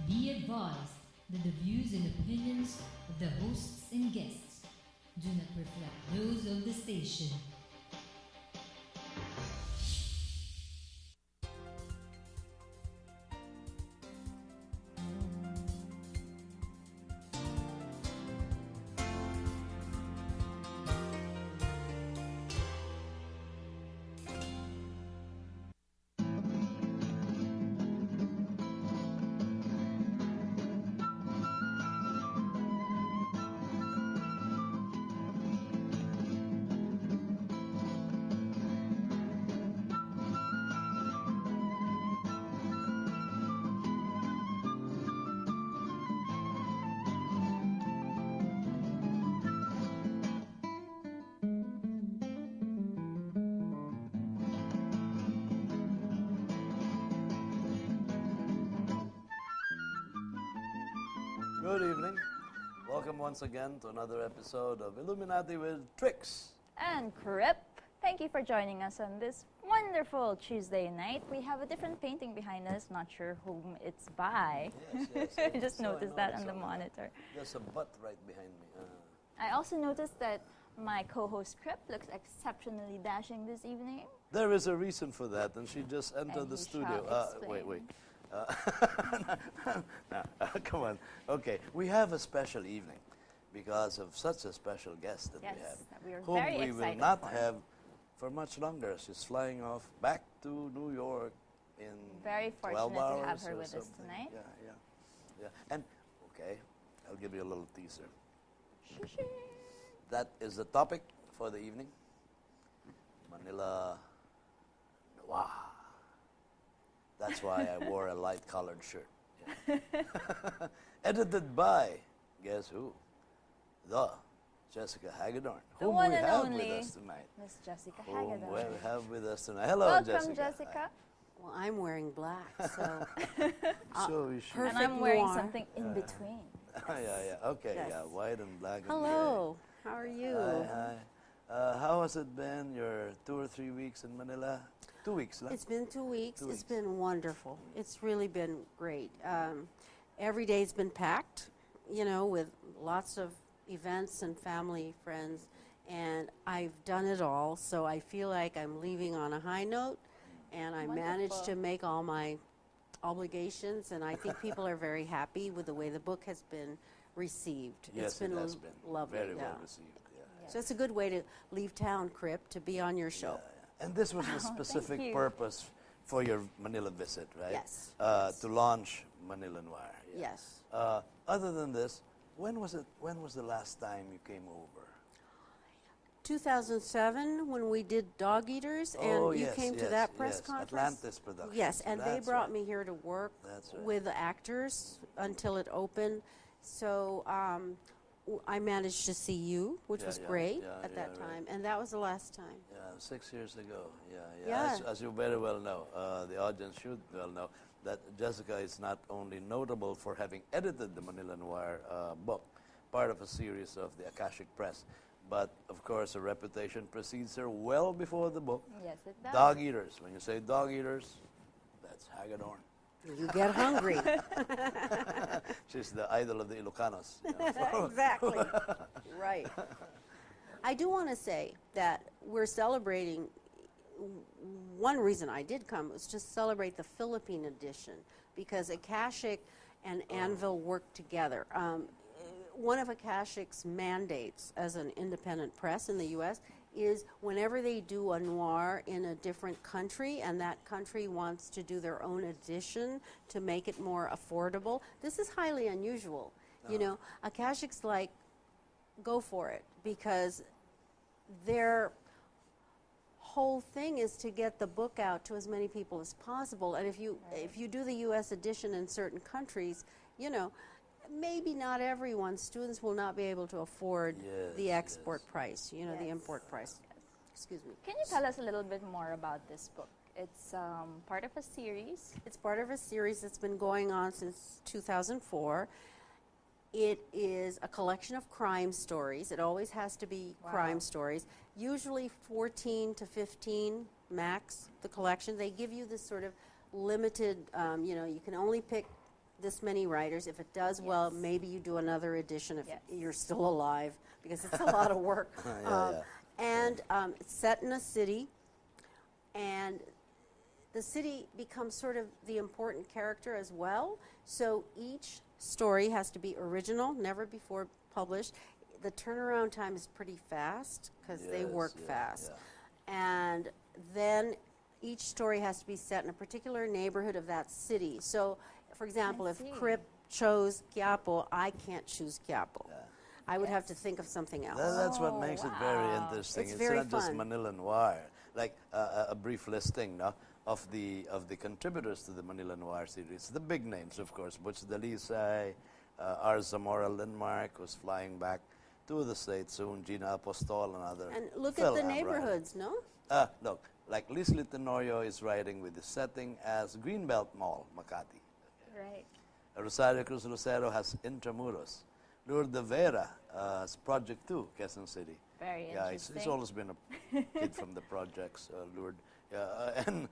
Be advised that the views and opinions of the hosts and guests do not reflect those of the station. Good evening. Welcome once again to another episode of Illuminati with Tricks. And Crip, thank you for joining us on this wonderful Tuesday night. We have a different painting behind us, not sure whom it's by. Yes. I just noticed that on the monitor. There's a butt right behind me. I also noticed that my co-host Crip looks exceptionally dashing this evening. There is a reason for that, and she just entered And the he studio. shall explain. Wait. Come on. Okay, we have a special evening because of such a special guest that Yes, we have, that we are whom very we will excited not for. have for much longer. She's flying off back to New York in Very 12 fortunate hours to have her or with us something. tonight. Yeah. And okay, I'll give you a little teaser. That is the topic for the evening. Manila Noir. That's why I wore a light-colored shirt. Yeah. Edited by, guess who? The Jessica Hagedorn, The whom one we and have only with us tonight. Miss Jessica Whom Hagedorn. we have with us tonight. Hello, Welcome, Jessica. Well, I'm wearing black, so So is she. And Perfect I'm wearing noir. something in between. Yeah. Okay, Yes. yeah, white and black hello. How are and you? gray. Hi. How has it been, your 2 or 3 weeks in Manila? 2 weeks, It's been 2 weeks. 2 It's weeks. been wonderful. It's really been great. Every day's been packed, with lots of events and family, friends, and I've done it all. So I feel like I'm leaving on a high note, and I managed Wonderful. to make all my obligations, and I think people are very happy with the way the book has been received. Yes, it's been it has been lovely. very yeah. well received. Yeah. So it's a good way to leave town, Crip, to be on your show. Yeah. And this was the specific you. purpose for your Manila visit, right? Yes, To launch Manila Noir. Yeah. Yes. Other than this, when was the last time you came over? 2007, when we did Dog Eaters, and you came to that press conference. Atlantis Productions. Yes, and they That's brought right. me here to work That's right. with the actors until it opened. So I managed to see you, which Yeah, was yeah, great yeah, at that yeah, right. time, and that was the last time. Yeah, 6 years ago. Yeah. Yeah. As you very well know, the audience should well know that Jessica is not only notable for having edited the Manila Noir book, part of a series of the Akashic Press, but of course her reputation precedes her well before the book. Yes, it does. Dog Eaters. When you say Dog Eaters, that's Hagedorn. You get hungry. She's the idol of the Ilocanos. you know. Exactly. Right. I do want to say that we're celebrating. One reason I did come was to celebrate the Philippine edition because Akashic and Anvil work together. One of Akashic's mandates as an independent press in the U.S. is whenever they do a noir in a different country and that country wants to do their own edition to make it more affordable, this is highly unusual. You know, Akashic's like, go for it, because their whole thing is to get the book out to as many people as possible. And if you do the U.S. edition in certain countries, you know, maybe not everyone, students will not be able to afford the export price, you know, the import price. Excuse me. Can you tell us a little bit more about this book? It's part of a series. It's part of a series that's been going on since 2004. It is a collection of crime stories. It always has to be crime stories, usually 14 to 15 max, the collection. They give you this sort of limited, you know, you can only pick this many writers. If it does well, Yes. maybe you do another edition if Yes. you're still alive, because it's a lot of work. Yeah. And it's set in a city, and the city becomes sort of the important character as well. So each story has to be original, never before published. The turnaround time is pretty fast because they Yes, work yeah, fast. yeah. And then each story has to be set in a particular neighborhood of that city. So, for example, if see. Crip chose Quiapo, I can't choose Quiapo. Yeah. I would have to think of something else. That's what Oh, makes it very wow. interesting. It's It's very not just fun. Manila Noir. Like a brief listing, no, of the contributors to the Manila Noir series. The big names, of course, Butch Dalisay, R. Zamora Lindmark, who's flying back to the States soon, Gina Apostol, and other. And look Phil at the Am writing. neighborhoods, no? Look, like Leslie Tenorio is writing with the setting as Greenbelt Mall, Makati. Right. Rosario Cruz Lucero has Intramuros. Lourdes Vera has Project 2, Quezon City. Very Yeah, interesting. it's always been a kid from the projects, Lourdes. And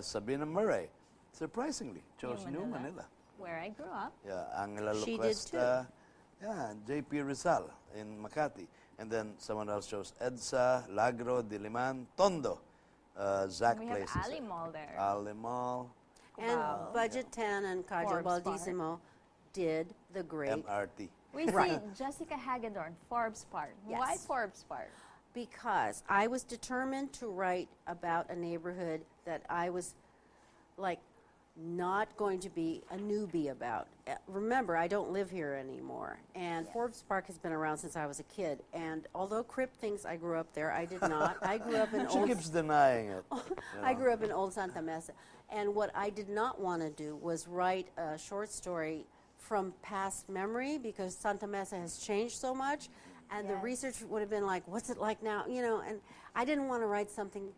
Sabina Murray, surprisingly, chose New Manila. Where I grew up. Yeah, Angela She did Locuesta. Yeah, and J.P. Rizal in Makati. And then someone else chose Edsa, Lagro, Diliman, Tondo. Zach And we have Places. Ali Mall there. Ali Mall, And Wow. Budget 10 and Cayo Forbes Baldissimo did the great, MRT. We see Jessica Hagedorn, Forbes Park. Yes. Why Forbes Park? because I was determined to write about a neighborhood that I was like not going to be a newbie about. Remember, I don't live here anymore, and Forbes Park has been around since I was a kid. And although Crip thinks I grew up there, I did not. I grew up in She old. keeps denying it. I grew up in Old Santa Mesa, and what I did not want to do was write a short story from past memory, because Santa Mesa has changed so much, and the Yes. research would have been like, what's it like now, you know, and I didn't want to write something,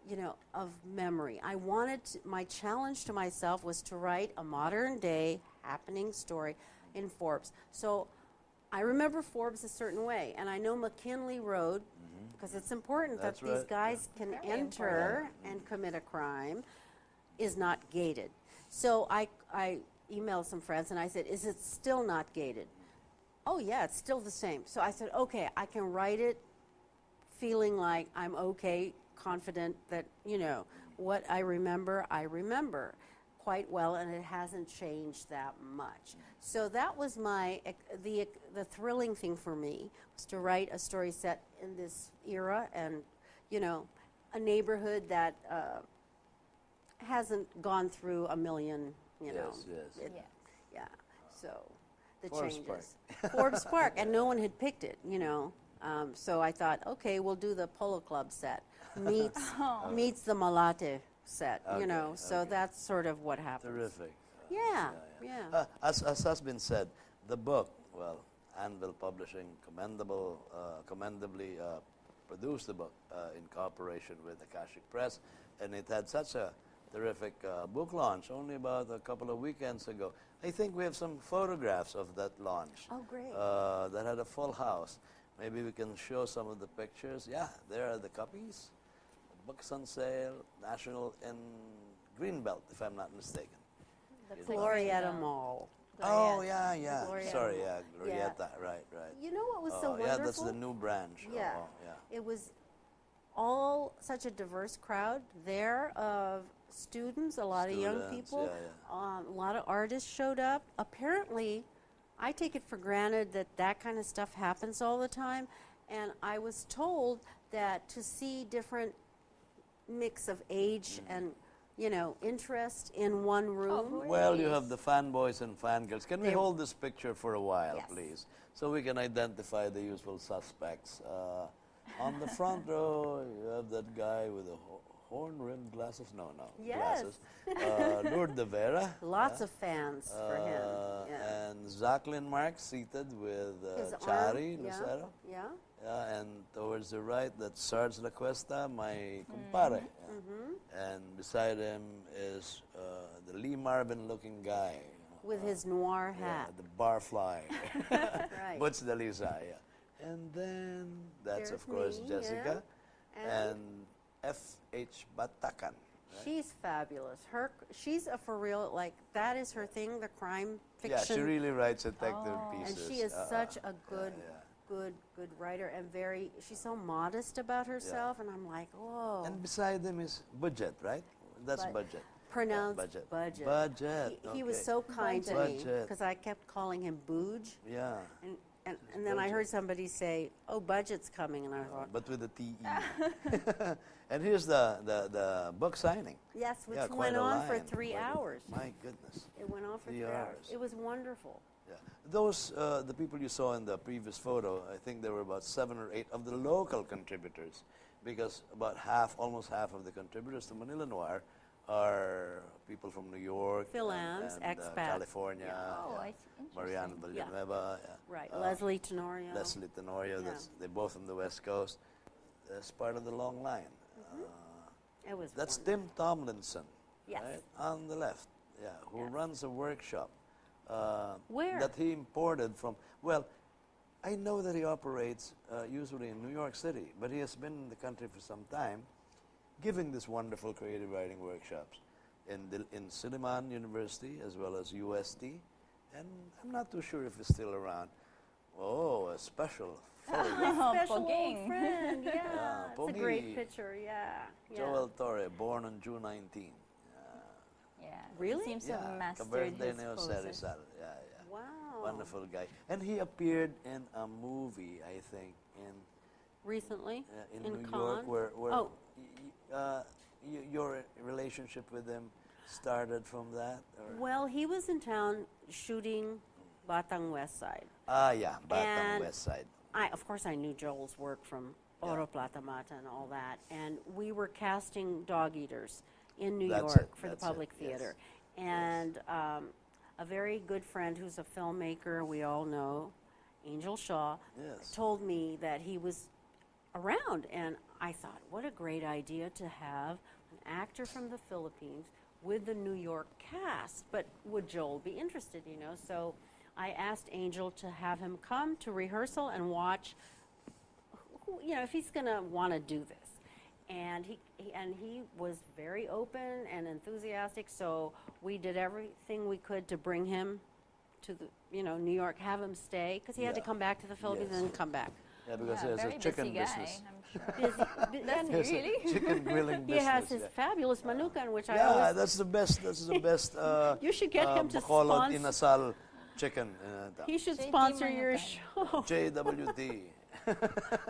you know, of memory. I wanted to, my challenge to myself was to write a modern day happening story in Forbes. So I remember Forbes a certain way, and I know McKinley Road, because it's important That's that these right, guys can Very enter and commit a crime, is not gated. So I emailed some friends and I said, is it still not gated? Oh yeah, it's still the same. So I said, okay, I can write it feeling like I'm okay, confident that, you know, what I remember quite well, and it hasn't changed that much. So that was my, the thrilling thing for me, was to write a story set in this era, and, you know, a neighborhood that hasn't gone through a million, you know. Yes, yes. Yeah. Yeah, so the Forbes changes. Forbes Park, and no one had picked it, you know. So I thought, okay, we'll do the Polo Club set, meets the Malate set, you Okay, know. So okay. that's sort of what happens. Terrific. Yeah, yeah. As has been said, the book, well, Anvil Publishing commendably produced the book in cooperation with Akashic Press, and it had such a terrific book launch only about a couple of weekends ago. I think we have some photographs of that launch. Oh, great. That had a full house. Maybe we can show some of the pictures. Yeah, there are the copies. The book's on sale, national in Greenbelt, if I'm not mistaken. That's Glorietta Mall. Oh, yeah, yeah. Glorietta Sorry, Mall. yeah, Yeah. Glorietta, right, right. You know what was so wonderful? yeah, that's the new branch. Yeah. Oh, yeah. It was all such a diverse crowd there of students, a lot of young Students, people, a lot of artists showed up. Apparently, I take it for granted that that kind of stuff happens all the time, and I was told that to see different mix of age and, you know, interest in one room. really? Well, you have the fanboys and fangirls. Can we They- hold this picture for a while, Yes. please? So we can identify the usual suspects. On the front row, you have that guy with the horn-rimmed glasses. No, Yes. glasses. Lourdes Vera. Lots of fans for him. Yeah. And Jacqueline Marx seated with His arm, Chari yeah, Lucero. yeah. Yeah, and towards the right, that's Sarge La Cuesta, my kumpare. Yeah. And beside him is the Lee Marvin-looking guy. With his noir Yeah, hat. the barfly. Right. Butch Dalisay, yeah. And then that's, There's of course, me, Jessica. yeah. And F.H. Batacan. She's fabulous. She's a for real, like, that is her thing, the crime fiction. Yeah, she really writes detective And pieces. she is such a good, yeah. good writer, and she's so modest about herself, and I'm like, whoa. And beside them is budget, right? That's budget. Pronounced budget. budget. Budget. He was okay. so kind to me, Budget. because I kept calling him Booge, Yeah. and then I heard somebody say, oh, budget's coming, and I thought, But with a T-E. And here's the book signing. yes, which Yeah, quite went a on for line. 3 hours. My goodness. It went on for 3 3 hours. hours. It was wonderful. Yeah. Those, the people you saw in the previous photo, I think there were about 7 or 8 of the local contributors, because about almost half of the contributors to Manila Noir are people from New York, Phil and, Ams, and, expat. California, Oh, yeah. I see. Interesting. Mariana Villanueva, Right. uh, Leslie Tenorio. Leslie Tenorio, Yeah. they're both from the West Coast. That's part of the long line. It was That's wonderful. Tim Tomlinson, Yes. right? On the left, yeah, who Yes. runs a workshop. Where? That he imported from, well, I know that he operates usually in New York City, but he has been in the country for some time, giving this wonderful creative writing workshops in Silliman University as well as UST, and I'm not too sure if he's still around. Oh, a special photograph. Special old Pogging. friend, yeah. It's a Poggy. great picture, yeah. Joel Torre, born on June 19. Yeah. Really? Seems to have Yeah, mastered Caberde his Neo poses. Rizal. Yeah, yeah. Wow. Wonderful guy. And he appeared in a movie, I think, Recently? in In New Cannes? York, where Oh. your relationship with him started from that? Or? Well, he was in town shooting Batang West Side. Yeah, Batang And West Side. Of course, I knew Joel's work from Oro Plata Mata and all that. And we were casting Dog Eaters in New That's York it, for the that's it, Public yes. Theater. And a very good friend who's a filmmaker, we all know, Angel Shaw, Yes. told me that he was around. And I thought, what a great idea to have an actor from the Philippines with the New York cast. But would Joel be interested, you know? So I asked Angel to have him come to rehearsal and watch, you know, if he's going to want to do this. And he was very open and enthusiastic, so we did everything we could to bring him to the, you know, New York, have him stay, because he had to Yeah. come back to the Philippines Yes. and come back. Yeah, because Yeah, there's very a chicken busy guy, business. I'm sure. Busy, Does he There's a really? chicken grilling he business. has his yeah. fabulous manukan, which I Yeah, always, that's the best. That's the best. you should get him to Bacolod sponsor. Inasal chicken. He should JD sponsor your Manukan. show. JWD.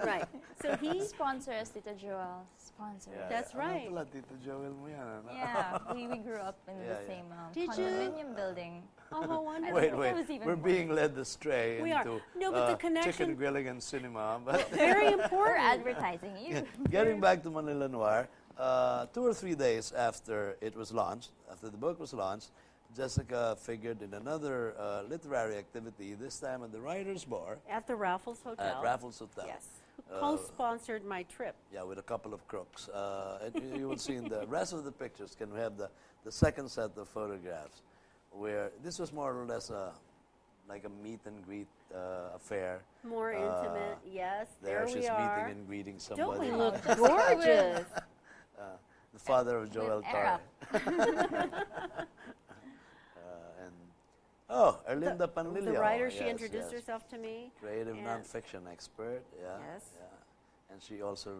Right. So he, Sponsor us, Tita Joel. Sponsor us. That's right. Ano pala, Tito Joel mo yan, ano? Yeah, we grew up in Yeah, the yeah. same Did you? condominium building. oh, I wonderful. Wait, think that was even we're more. being led astray We are. into No, but the connection- chicken grilling and cinema. But Very We're important. advertising you. getting back to Manila Noir, 2 or 3 days after it was launched, after the book was launched, Jessica figured in another literary activity, this time at the Writers' Bar At the Raffles Hotel. at Raffles Hotel. Yes. Who co-sponsored my trip. Yeah, with a couple of crooks. And you will see in the rest of the pictures, can we have the second set of photographs, where this was more or less like a meet and greet affair. More intimate, yes. There She's we are. meeting and greeting Don't somebody. we look Just gorgeous? The father of Joel Torre. Arab. And Erlinda Panlilio. The writer, she yes, introduced yes. herself to me. Creative and- nonfiction expert. Yeah. Yes. Yeah. And she also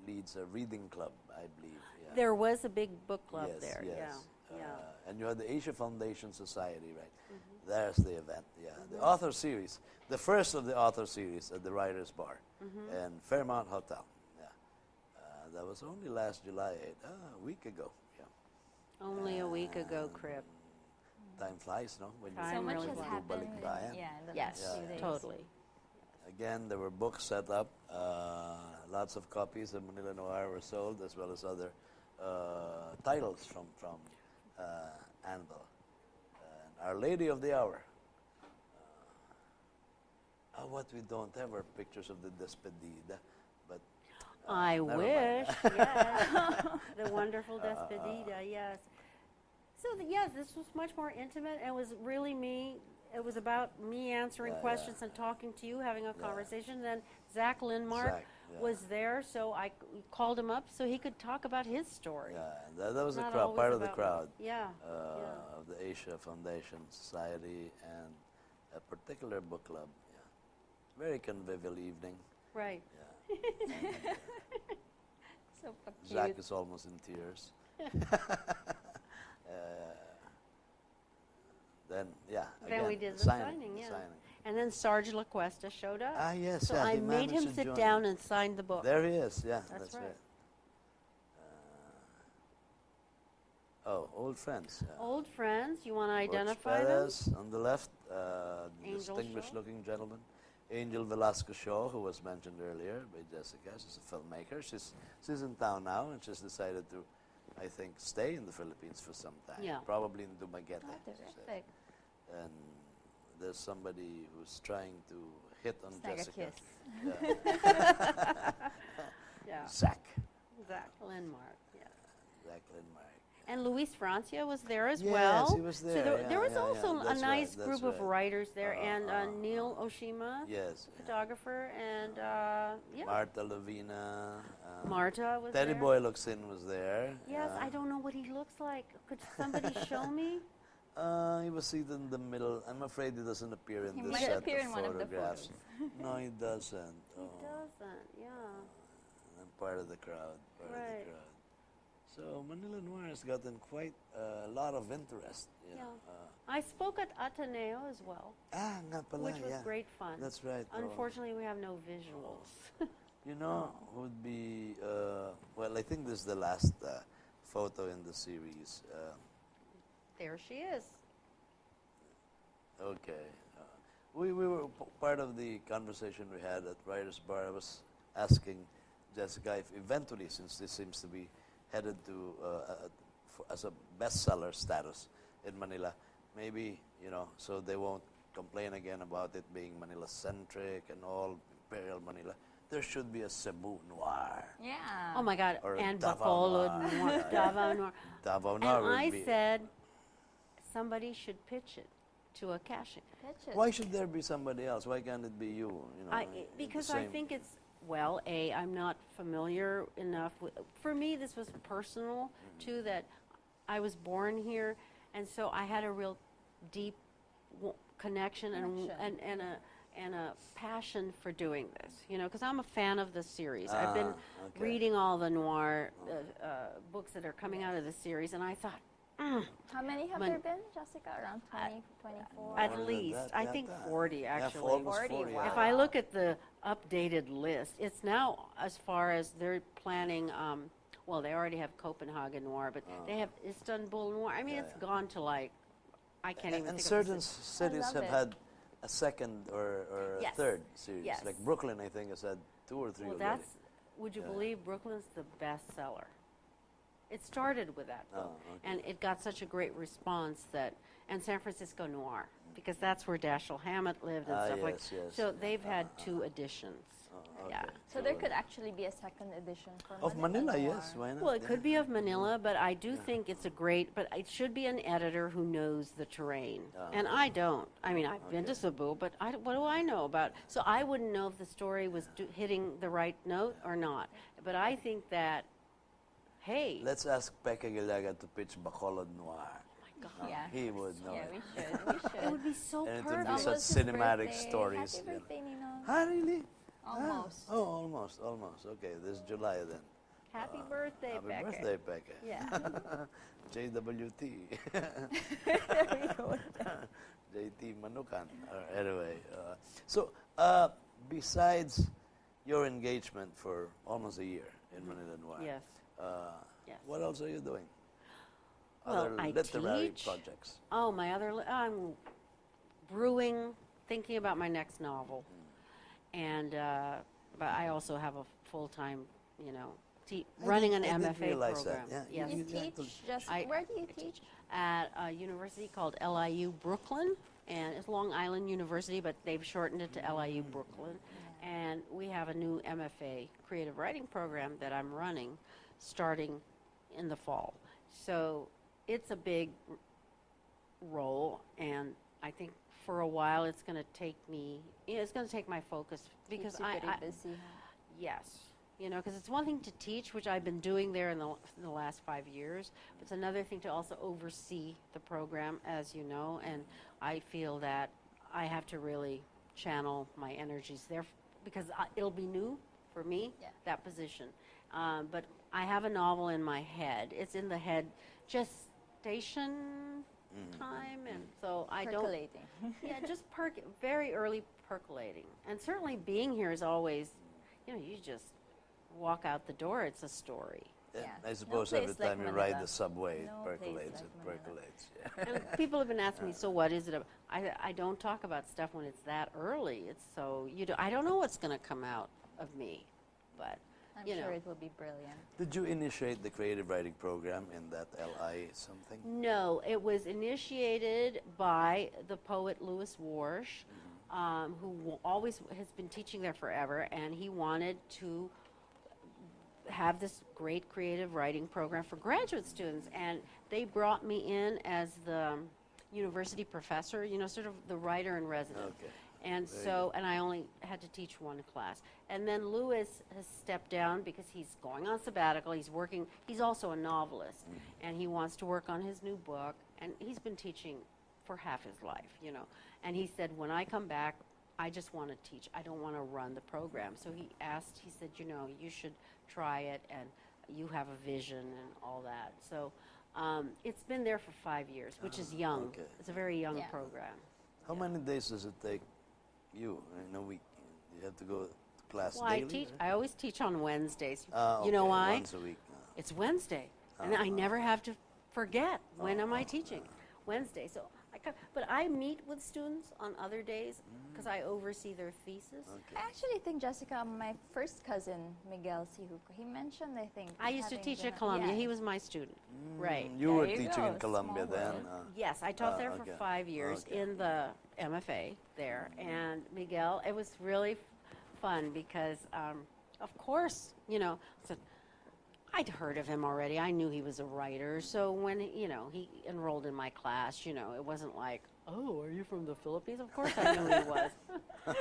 leads a reading club, I believe. Yeah. There was a big book club yes, there. Yes. Yeah. Yeah. And you had the Asia Foundation Society, right? Mm-hmm. There's the event. Yeah. The author series, the first of the author series at the Writers' Bar Mm-hmm. in Fairmount Hotel. Yeah. That was only last July, a week ago. Yeah. Only a week ago, Crib. Time flies, no? When Time So much really has flies. happened in, Balikbayan. in the Yes, last few days. totally. Again, there were books set up. Lots of copies of Manila Noir were sold, as well as other titles from Anvil. Our Lady of the Hour. What we don't have are pictures of the Despedida, but I never mind. wish. Yes. The wonderful Despedida, yes. So, yes, this was much more intimate. It was really me. It was about me answering Yeah, questions yeah. and talking to you, having a conversation. Then Zach Lindmark, Zach, was there, so I called him up so he could talk about his story. Yeah, that was the Not crowd, always part of the about- crowd Yeah. of the Asia Foundation Society and a particular book club. Yeah, very convivial evening. Right. Yeah, So Zach cute. is almost in tears. Then Then again, we did the signing, signing, the yeah. signing. And then Sarge LaQuesta showed up. Ah, yes, So yeah, I he made managed him to sit join. down and sign the book. There he is. Yeah, That's that's right. right. Oh, old friends. Old friends, you want to Butch identify them? Perez on the left, Angel distinguished Shaw. looking gentleman. Angel Velasco Shaw, who was mentioned earlier by Jessica. She's a filmmaker. She's in town now, and she's decided to, I think, stay in the Philippines for some time. Yeah. Probably in Dumaguete. Oh, she said. terrific. And there's somebody who's trying to hit on It's like a Jessica. kiss. Yeah. Yeah. Zach. Zach Lindmark. Yeah. Zach Lindmark. And Luis Francia was there as Yes, well. he was So there. there, Yeah, there was yeah, yeah. also a That's nice right, group that's of right. writers there, and Neil Oshima, Yes. photographer, and yeah, Marta Lavina. Marta was Teddy there. Boy Looks In was there. Yes, I don't know what he looks like. Could somebody show me? He was seated in the middle. I'm afraid he doesn't appear in He this might set appear of in one of the photographs. No, he doesn't. He doesn't. Yeah. I'm part of the crowd. Part of Right. the crowd. So Manila Noir has gotten quite a lot of interest. You know. I spoke at Ateneo as well, Nga pala, which was yeah. great fun. That's right. Unfortunately, we have no visuals. You know, would be, well, I think this is the last photo in the series. There she is. Okay. We were part of the conversation we had at Writers Bar. I was asking Jessica if eventually, since this seems to be headed to as a bestseller status in Manila, maybe, you know, so they won't complain again about it being Manila-centric and all, Imperial Manila. There should be a Cebu Noir. Yeah. Oh my God! Or And Davao Bacolod Noir. Noir, Davao Noir. Davao And Noir would I be. said somebody should pitch it to a casting. Pitch it. Why should there be somebody else? Why can't it be you? You know, Because the I same- think it's, well, I'm not familiar enough with, for me this was personal too, that I was born here, and so I had a real deep connection and a passion for doing this, you know, because I'm a fan of the series. I've been okay. reading all the noir books that are coming out of the series, and I thought, How many have there been, Jessica? Around 20, 24? at More than least, that, I yeah, think that. 40 Yeah, actually. almost 40, 40. wow. If I look at the updated list, it's now as far as they're planning, well, they already have Copenhagen Noir, but they have Istanbul Noir. I mean, it's gone to like, I can't even And think certain of the cities love have it. had a second or a Yes. third series. Yes. Like Brooklyn, I think, has had 2 or 3 Well, already. that's, would you believe Brooklyn's the bestseller? It started with that book, okay. and it got such a great response that, and San Francisco Noir, because that's where Dashiell Hammett lived and stuff like. yes, yes. So they've had 2 editions. Yeah. Okay. So there could actually be a second edition for Of Manila, Noir. yes. Why not? Well, it Yeah. could be of Manila, but I do think it's a great, but it should be an editor who knows the terrain. And I don't. I mean, I've been to Cebu, but what do I know about? So I wouldn't know if the story was hitting the right note or not. But I think that, hey, Let's ask Peke Gilaga to pitch Bacolod Noir. Yeah. He would know Yeah, it. we should. We it should. would be so And it would be perfect. such Almost his cinematic birthday. stories. Happy you know. birthday, Ninong. Ah, really? Almost. Ah, oh, almost. Okay, this is July then. Happy birthday, Happy Becca. birthday, Peke. Yeah. JWT. There we go. JT Manukan. Anyway, so besides your engagement for almost a year in Manila Noir, Yes. Yes. what else are you doing? Well, Other I literary teach. projects. Oh, my other, I'm brewing, thinking about my next novel. And, but I also have a full-time, you know, running an I didn't MFA realize program. that. Yeah, Yes. You Yeah, teach just, I- where do you teach? At a university called LIU Brooklyn, and it's Long Island University, but they've shortened it to LIU Brooklyn. And we have a new MFA creative writing program that I'm running starting in the fall. So it's a big role, and I think for a while it's going to take me, it's going to take my focus because Keeps you pretty busy. yes. You know, because it's one thing to teach, which I've been doing there in the last 5 years. But it's another thing to also oversee the program, as you know. And I feel that I have to really channel my energies there because it'll be new for me, Yeah. that position. But I have a novel in my head. It's in the head gestation time, and so I don't. Percolating. Yeah, just very early percolating. And certainly being here is always, you know, you just walk out the door, it's a story. Yeah, Yeah. I No suppose every place like time you ride Manila. the subway, No it place percolates, like it Manila. percolates. Yeah. And people have been asking me, so what is it about? I don't talk about stuff when it's that early. It's so, I don't know what's going to come out of me, but, I'm you sure know. it will be brilliant. Did you initiate the creative writing program in that LI something? No, it was initiated by the poet Louis Warsh, who always has been teaching there forever, and he wanted to have this great creative writing program for graduate students, and they brought me in as the university professor, you know, sort of the writer in residence. Okay. And Very so, and I only had to teach one class. And then Louis has stepped down because he's going on sabbatical. He's working, he's also a novelist, and he wants to work on his new book, and he's been teaching for half his life, you know. And he said, when I come back, I just want to teach. I don't want to run the program. So he said, you know, you should try it, and you have a vision and all that. So it's been there for 5 years, which is young. okay. It's a very young Yeah. program. How many days does it take you in a week? You have to go to class Well, daily? I always teach on Wednesdays. Ah, You know okay, why? Once a week. It's Wednesday, and I never have to forget when am I teaching. Wednesday. So but I meet with students on other days because I oversee their thesis. Okay. I actually think, Jessica, my first cousin, Miguel Sihuko, he mentioned, I think. I used to having teach been at Columbia. yeah. He was my student. Right. You There were you teaching go, in Columbia small then? world. Yes, I taught there for okay. 5 years Okay. in the MFA there. And Miguel, it was really fun because, of course, you know, so I'd heard of him already. I knew he was a writer. So when, you know, he enrolled in my class, you know, it wasn't like, oh, are you from the Philippines? Of course I knew he was.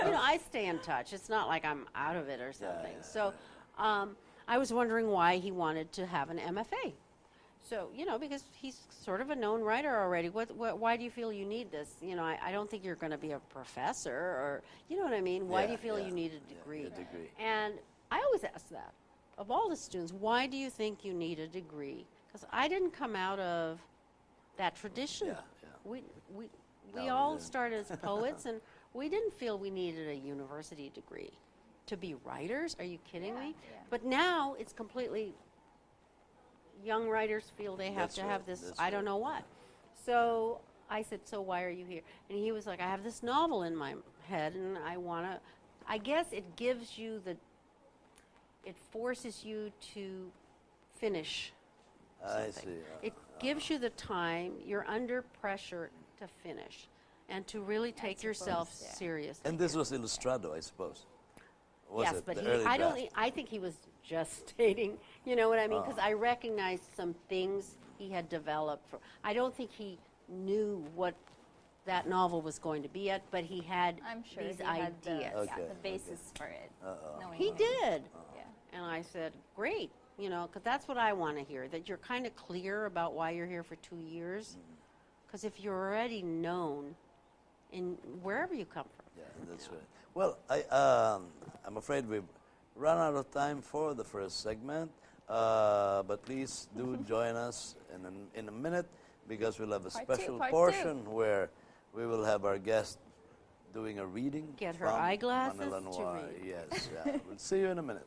You know, I stay in touch. It's not like I'm out of it or something. yeah, So I was wondering why he wanted to have an MFA. So, you know, because he's sort of a known writer already. Why do you feel you need this? You know, I don't think you're going to be a professor or, you know what I mean? Why do you feel you need a degree? a degree. And I always ask that of all the students. Why do you think you need a degree? Because I didn't come out of that tradition. Yeah, yeah. We No, all we didn't. started as poets, and we didn't feel we needed a university degree to be writers. Are you kidding me? Yeah. But now it's completely, young writers feel they have That's to right, have this, that's I don't right. know what. So I said, so why are you here? And he was like, I have this novel in my head, and I guess it gives you it forces you to finish I something. see. It gives you the time, you're under pressure to finish and to really take suppose, yourself yeah. seriously. And this was Illustrado, I suppose. Was Yes, it but the early draft? I think he was just stating, you know what I mean? Because I recognized some things he had developed. I don't think he knew what that novel was going to be yet, but he had I'm sure these he had ideas. Okay, the basis for it. knowing He him. did. Yeah. And I said, great, you know, because that's what I want to hear, that you're kind of clear about why you're here for 2 years. Because if you're already known in wherever you come from. Yeah, that's right. Well, I'm afraid we've run out of time for the first segment, but please do join us in a minute because we'll have a Part two, special part two. portion where we will have our guest doing a reading. Get her from eyeglasses Manila to Noir. read. Yes, yeah. We'll see you in a minute.